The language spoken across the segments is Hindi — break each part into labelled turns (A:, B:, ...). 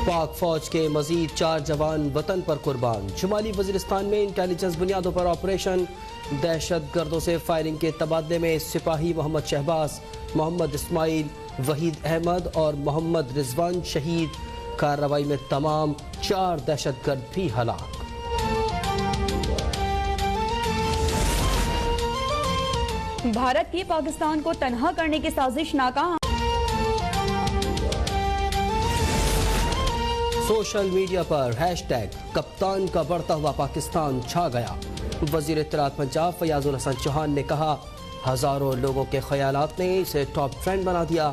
A: पाक फौज के मजीद 4 जवान वतन पर कुर्बान। शुमाली वजीरिस्तान में इंटेलिजेंस बुनियादों पर ऑपरेशन। दहशत गर्दों से फायरिंग के तबादले में सिपाही मोहम्मद शहबाज, मोहम्मद इस्माइल, वहीद अहमद और मोहम्मद रिजवान शहीद। कार्रवाई में तमाम 4 दहशत गर्द भी हलाक।
B: भारत की पाकिस्तान को तनहा करने की साजिश नाकाम।
A: सोशल मीडिया पर हैशटैग कप्तान का बढ़ता हुआ पाकिस्तान छा गया। वजीर इत्तलात पंजाब फयाजुल हसन चौहान ने कहा, हजारों लोगों के ख्यालात ने इसे टॉप ट्रेंड बना दिया।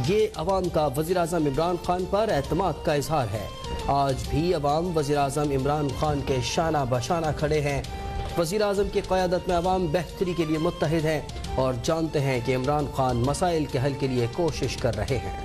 A: ये अवाम का वजीर आज़म इमरान खान पर एतमाद का इजहार है। आज भी अवाम वजीर आज़म इमरान खान के शाना बशाना खड़े हैं। वजीर आज़म की क़यादत में अवाम बेहतरी के लिए मुत्तहिद हैं और जानते हैं कि इमरान खान मसाइल के हल के लिए कोशिश कर रहे हैं।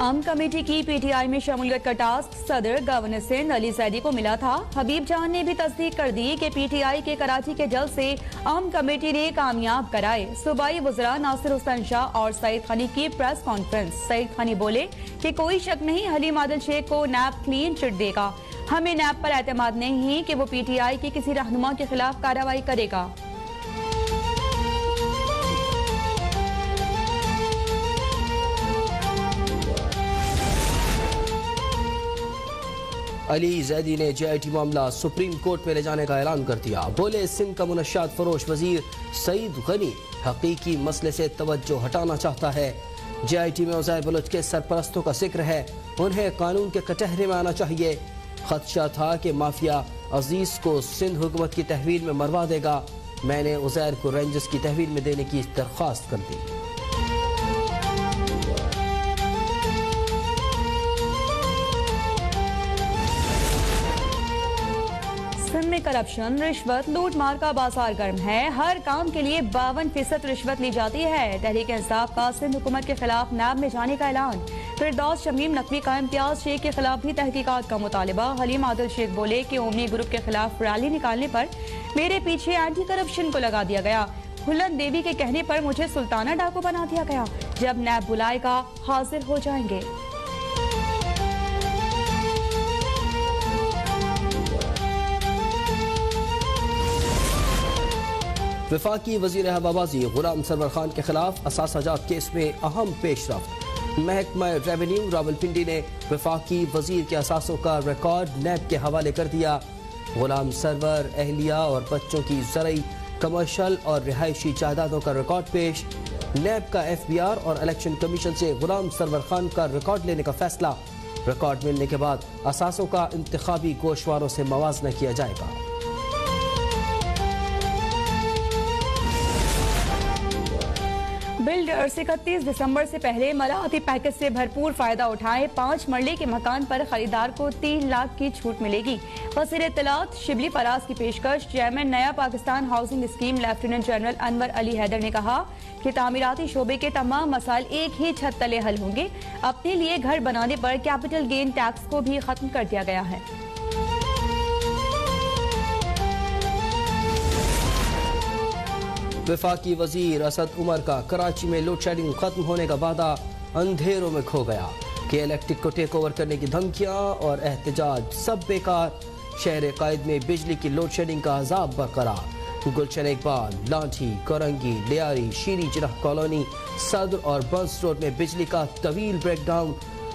B: आम कमेटी की पीटीआई में शमूलियत का टास्क सदर गवर्नर सिंध अली जैदी को मिला था। हबीब जान ने भी तस्दीक कर दी कि पीटीआई के कराची के जलसे आम कमेटी ने कामयाब कराए। सूबाई वज़रा नासिर हुसैन शाह और सईद खानी की प्रेस कॉन्फ्रेंस। सईद खानी बोले कि कोई शक नहीं हलीम आदिल शेख को नैब क्लीन चिट देगा। हमें नैब पर एतमाद नहीं कि वो पीटीआई के किसी रहनुमा के खिलाफ कार्रवाई करेगा।
A: अली जैदी ने JIT मामला सुप्रीम कोर्ट में ले जाने का ऐलान कर दिया। बोले, सिंध का मुनश्शात फरोश वजीर सईद गनी हकीकी मसले से तवज्जो हटाना चाहता है। JIT में उज़ैर बलोच के सरपरस्तों का जिक्र है, उन्हें कानून के कटहरे में आना चाहिए। खदशा था कि माफिया अजीज को सिंध हुकूमत की तहवील में मरवा देगा। मैंने उज़ैर को रेंजर्स की तहवील में देने की दरख्वास्त कर दी।
B: सिंध में करप्शन, रिश्वत, लूट मार का बाजार गर्म है। हर काम के लिए 52% रिश्वत ली जाती है। तहरीक इंसाफ का सिंध हुकूमत के खिलाफ नैब में जाने का ऐलान। फिरदौस शमीम नकवी का इम्तियाज शेख के खिलाफ भी तहकीकात का मुतालिबा। हलीम आदिल शेख बोले कि ओमनी ग्रुप के खिलाफ रैली निकालने पर मेरे पीछे एंटी करप्शन को लगा दिया गया। हुलन देवी के कहने पर मुझे सुल्ताना डाकू बना दिया गया। जब नैब बुलाएगा हाजिर हो जाएंगे।
A: वफाकी वजीर हवाबाजी गुलाम सरवर खान के खिलाफ असासाजात केस में अहम पेशरफ। महकमा रेवेन्यू रावलपिंडी ने वफाकी वजीर के असासों का रिकॉर्ड नैब के हवाले कर दिया। गुलाम सरवर, अहलिया और बच्चों की ज़रई, कमर्शल और रिहायशी जायदादों का रिकॉर्ड पेश। नैब का FBR और इलेक्शन कमीशन से गुलाम सरवर खान का रिकॉर्ड लेने का फैसला। रिकॉर्ड मिलने के बाद असासों का इंतखाबी गोशवारों से मवाजना किया जाएगा।
B: बिल्डर्स 31 दिसंबर से पहले मराहती पैकेज से भरपूर फायदा उठाएं। 5 मरले के मकान पर खरीदार को 3 लाख की छूट मिलेगी। वज़ीर इत्तलात शिबली फराज की पेशकश। Chairman Naya Pakistan housing scheme lieutenant general Anwar Ali Haider ने कहा कि तामीराती शोबे के तमाम मसाइल एक ही छत तले हल होंगे। अपने लिए घर बनाने पर कैपिटल गेन टैक्स को भी खत्म कर दिया गया है।
A: वफाकी वजीर असद उमर का कराची में लोड शेडिंग खत्म होने का वादा अंधेरों में खो गया। कि इलेक्ट्रिक को टेक ओवर करने की धमकियां और एहतजाज सब बेकार। शहर कायद में बिजली की लोड शेडिंग का अजाब बरकरार। गुलशन इकबाल, लाठी, करंगी, लियारी, शीरी जिनाह कॉलोनी, सदर और बंस रोड में बिजली का तवील ब्रेकडाउन।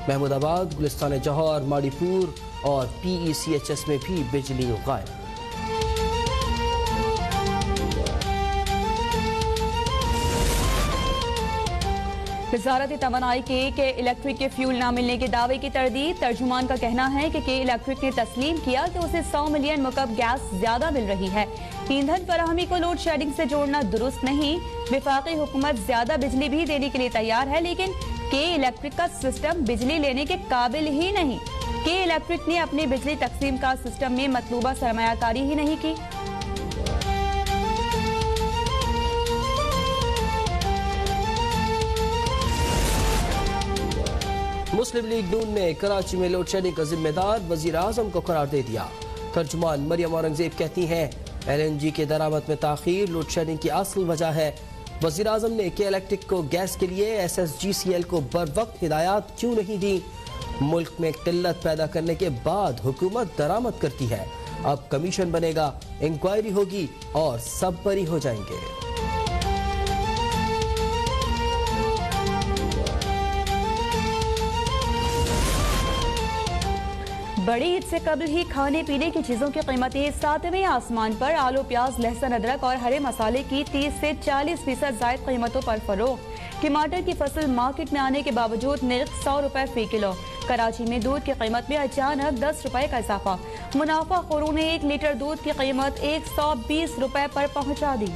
A: महमूदाबाद, गुलिस्तान जौहर, माड़ीपुर और PECHS में भी बिजली गायब।
B: वज़ारत तवानाई के इलेक्ट्रिक के फ्यूल न मिलने के दावे की तरदीद। तर्जुमान का कहना है कि इलेक्ट्रिक ने तस्लीम किया कि उसे 100 मिलियन मुकब गैस ज्यादा मिल रही है। ईंधन फराहमी को लोड शेडिंग से जोड़ना दुरुस्त नहीं। वफाकी हुकूमत ज्यादा बिजली भी देने के लिए तैयार है, लेकिन के इलेक्ट्रिक का सिस्टम बिजली लेने के काबिल ही नहीं। के इलेक्ट्रिक ने अपनी बिजली तकसीम का सिस्टम में मतलूबा सरमायाकारी ही नहीं की।
A: मुस्लिम लीग नून ने कराची में लोड शेडिंग का जिम्मेदार वजीर आजम को करार दे दिया। तर्जुमान मरियम औरंगजेब कहती हैं, LNG के दरामद में ताखीर लोड शेडिंग की असल वजह है। वज़ीर आज़म ने के इलेक्ट्रिक को गैस के लिए SSGCL को बर वक्त हिदायत क्यों नहीं दी? मुल्क में किल्लत पैदा करने के बाद हुकूमत दरामद करती है, अब कमीशन बनेगा, इंक्वायरी होगी और सब बरी हो जाएंगे।
B: बड़ी ईद से कबल ही खाने पीने की चीजों की कीमतें सातवें आसमान पर। आलू, प्याज, लहसुन, अदरक और हरे मसाले की 30 से 40% जायद कीमतों पर फरोख्त। टमाटर की फसल मार्केट में आने के बावजूद निर्ख 100 रुपए फी किलो। कराची में दूध की कीमत में अचानक 10 रुपए का इजाफा। मुनाफाखोरों ने 1 लीटर दूध की कीमत 120 रुपए पर पहुंचा दी।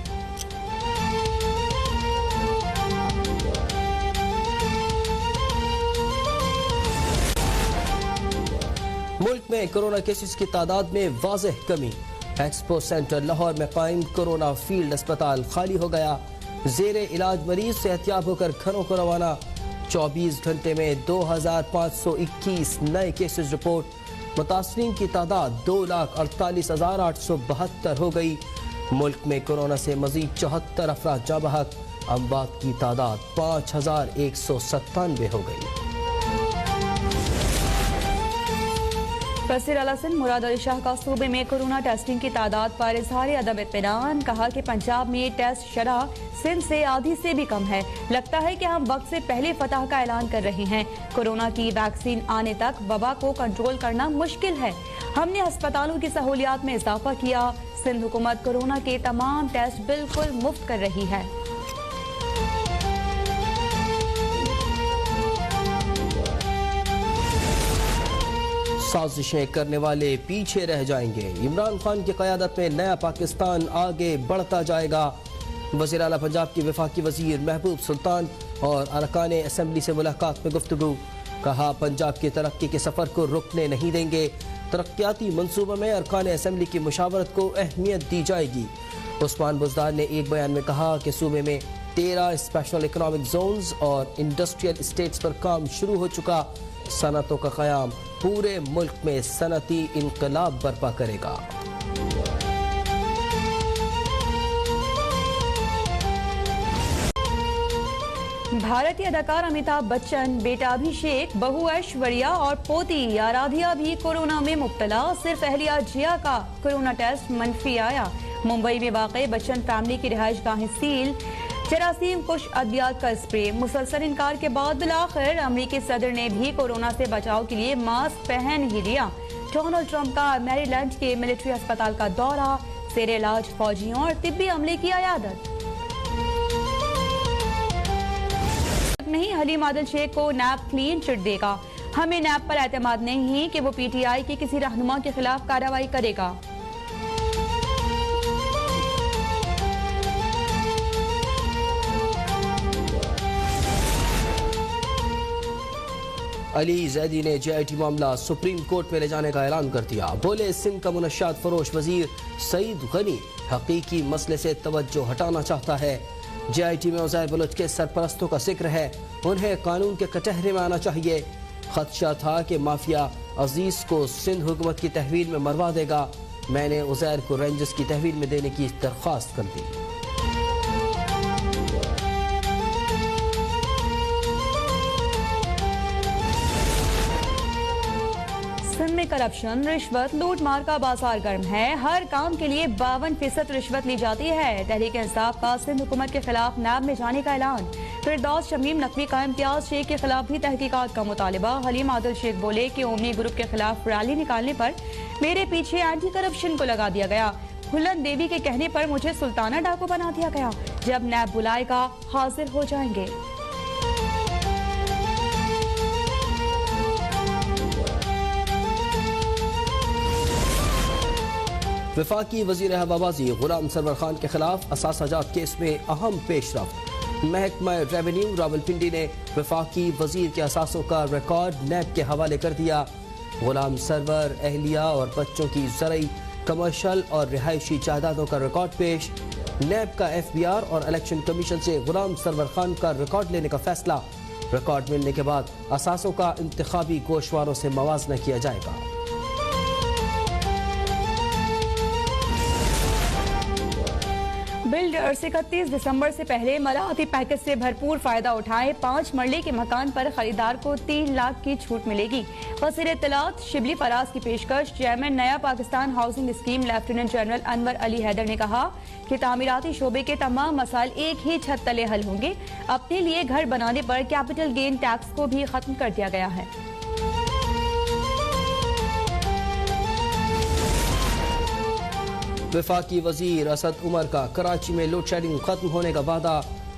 A: मुल्क में कोरोना केसेस की तादाद में वाज़ेह कमी। एक्सपो सेंटर लाहौर में कायम कोरोना फील्ड अस्पताल खाली हो गया। जेर इलाज मरीज सेहतियाब होकर घरों को रवाना। 24 घंटे में 2521 नए केसेस रिपोर्ट। मुतासरीन की तादाद 2,48,872 हो गई। मुल्क में कोरोना से मजीद 74 अफराद जाँ बहक। अमवात की तादाद 5,197 हो गई।
B: वज़ीर आला सिंध मुराद अली शाह का सूबे में कोरोना टेस्टिंग की तादाद पर इजहार अदम इत्मीनान। कहा कि पंजाब में टेस्ट शरह सिंध से आधी से भी कम है। लगता है कि हम वक्त से पहले फतह का ऐलान कर रहे हैं। कोरोना की वैक्सीन आने तक वबा को कंट्रोल करना मुश्किल है। हमने अस्पतालों की सहूलियात में इजाफा किया। सिंध हुकूमत कोरोना के तमाम टेस्ट बिल्कुल मुफ्त कर रही है।
A: साजिशें करने वाले पीछे रह जाएंगे। इमरान खान की क़यादत में नया पाकिस्तान आगे बढ़ता जाएगा। वज़ीर आला पंजाब की वफाकी वज़ीर महबूब सुल्तान और अरकान असम्बली से मुलाकात में गुफ्तगू। कहा, पंजाब की तरक्की के सफ़र को रुकने नहीं देंगे। तरक्याती मनसूबों में अरकान असम्बली की मुशावरत को अहमियत दी जाएगी। उस्मान बुज़दार ने एक बयान में कहा कि सूबे में 13 स्पेशल इकनॉमिक जोन्स और इंडस्ट्रियल स्टेट्स पर काम शुरू हो चुका। सनतों का क़याम पूरे मुल्क में सनती इनकलाब बर्पा करेगा।
B: भारतीय अदाकार अमिताभ बच्चन, बेटा अभिषेक, बहू ऐश्वर्या और पोती आराध्या भी कोरोना में मुब्तला। सिर्फ अहलिया जिया का कोरोना टेस्ट मनफी आया। मुंबई में वाक़ बच्चन फैमिली की रिहाइश गाहें सील। जरासीम कुश अद्वियात का स्प्रे। मुसलसल इनकार के बाद बिलाखिर अमरीकी सदर ने भी कोरोना से बचाव के लिए मास्क पहन ही लिया। डोनाल्ड ट्रंप का मैरीलैंड के मिलिट्री अस्पताल का दौरा। जेर इलाज फौजियों और तिब्बी अमले की अयादत। नहीं, हलीम आदिल शेख को नैब क्लीन चिट देगा। हमें नैब पर एतमाद नहीं कि वो PTI के किसी रहनुमा के खिलाफ कार्रवाई करेगा।
A: अली जैदी ने JIT मामला सुप्रीम कोर्ट में ले जाने का ऐलान कर दिया। बोले, सिंध का मुनशात फरोश वजीर सईद गनी हकीकी मसले से तवज्जो हटाना चाहता है। JIT में उज़ैर बलोच के सरपरस्तों का जिक्र है, उन्हें कानून के कटहरे में आना चाहिए। खदशा था कि माफिया अजीज को सिंध हुकूमत की तहवील में मरवा देगा। मैंने उज़ैर को रेंजर्स की तहवील में देने की दरख्वास्त कर दी।
B: सिंध में करप्शन, रिश्वत, लूट मार का बाजार गर्म है। हर काम के लिए 52% रिश्वत ली जाती है। तहरीक इंसाफ का सिंध हुकूमत के खिलाफ नैब में जाने का ऐलान। फिरदौस शमीम नकवी का इम्तियाज शेख के खिलाफ भी तहकीकात का मुतालिबा। हलीम आदिल शेख बोले कि ओमनी ग्रुप के खिलाफ रैली निकालने पर मेरे पीछे एंटी करप्शन को लगा दिया गया। हुलन देवी के कहने पर मुझे सुल्ताना डाकू बना दिया गया। जब नैब बुलाएगा हाजिर हो जाएंगे।
A: वफाकी वज़ीर हवाबाजी गुलाम सरवर खान के खिलाफ असासाजात केस में अहम पेशरफ्त। महकमा रेवेन्यू रावलपिंडी ने वफाकी वज़ीर के असासों का रिकॉर्ड नैब के हवाले कर दिया। गुलाम सरवर, अहलिया और बच्चों की ज़रई, कमर्शल और रिहायशी जायदादों का रिकॉर्ड पेश। नैब का FBR और इलेक्शन कमीशन से गुलाम सरवर खान का रिकॉर्ड लेने का फैसला। रिकॉर्ड मिलने के बाद असासों का इंतखाबी गोशवारों से मवाजना किया जाएगा।
B: बिल्डर्स 31 दिसंबर से पहले मराहती पैकेज से भरपूर फायदा उठाएं। 5 मरले के मकान पर खरीदार को 3 लाख की छूट मिलेगी। वज़ीर इत्तलात शिबली फराज की पेशकश। Chairman Naya Pakistan housing scheme lieutenant general Anwar Ali Haider ने कहा कि तामीराती शोबे के तमाम मसाइल एक ही छत तले हल होंगे। अपने लिए घर बनाने पर कैपिटल गेन टैक्स को भी खत्म कर दिया गया है।
A: वफाकी वजीर असद उमर का कराची में लोड शेडिंग खत्म होने का वादा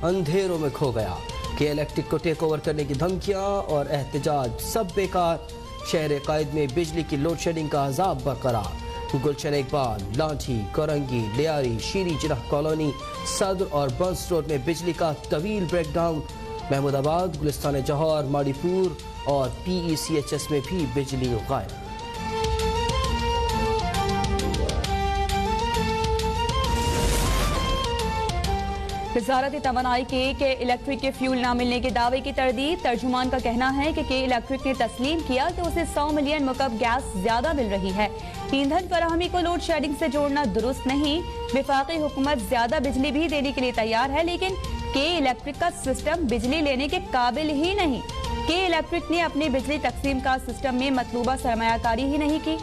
A: अंधेरों में खो गया। के इलेक्ट्रिक को टेक ओवर करने की धमकियां और एहतजाज सब बेकार। शहर कायद में बिजली की लोड शेडिंग का अजाब बरकरार। गुलशन इकबाल, लाठी, कोरंगी, लियारी, शीरी जिनाह कॉलोनी, सदर और बंस रोड में बिजली का तवील ब्रेकडाउन। महमूदाबाद, गुलिस्तान जौहर, माड़ीपुर और PECHS में भी बिजली गायब।
B: वज़ारत तवानाई के इलेक्ट्रिक के फ्यूल न मिलने के दावे की तरदीद। तर्जुमान का कहना है कि इलेक्ट्रिक ने तस्लीम किया कि उसे 100 मिलियन मुकब गैस ज्यादा मिल रही है। ईंधन फराहमी को लोड शेडिंग से जोड़ना दुरुस्त नहीं। वफाकी हुकूमत ज्यादा बिजली भी देने के लिए तैयार है, लेकिन के इलेक्ट्रिक का सिस्टम बिजली लेने के काबिल ही नहीं। के इलेक्ट्रिक ने अपनी बिजली तकसीम का सिस्टम में मतलूबा सरमायाकारी ही नहीं की।